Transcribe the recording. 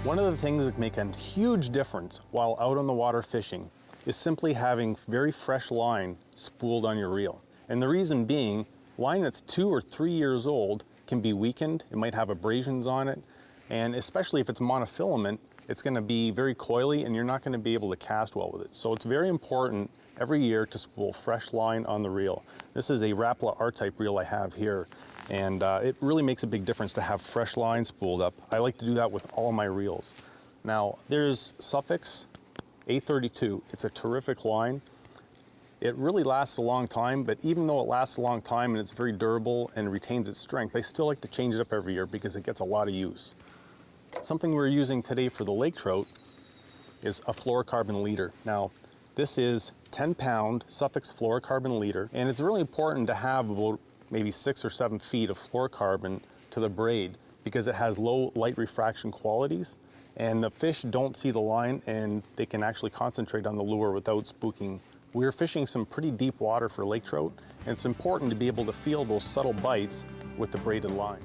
One of the things that make a huge difference while out on the water fishing is simply having very fresh line spooled on your reel. And the reason being, line that's 2 or 3 years old can be weakened, it might have abrasions on it, and especially if it's monofilament, it's going to be very coily and you're not going to be able to cast well with it. So it's very important every year to spool fresh line on the reel. This is a Rapala R-type reel I have here, and it really makes a big difference to have fresh line spooled up. I like to do that with all of my reels. Now, there's Suffix 832. It's a terrific line. It really lasts a long time, but even though it lasts a long time and it's very durable and retains its strength, I still like to change it up every year because it gets a lot of use. Something we're using today for the lake trout is a fluorocarbon leader. Now, this is 10-pound Suffix fluorocarbon leader, and it's really important to have about maybe 6 or 7 feet of fluorocarbon to the braid because it has low light refraction qualities, and the fish don't see the line and they can actually concentrate on the lure without spooking. We're fishing some pretty deep water for lake trout, and it's important to be able to feel those subtle bites with the braided line.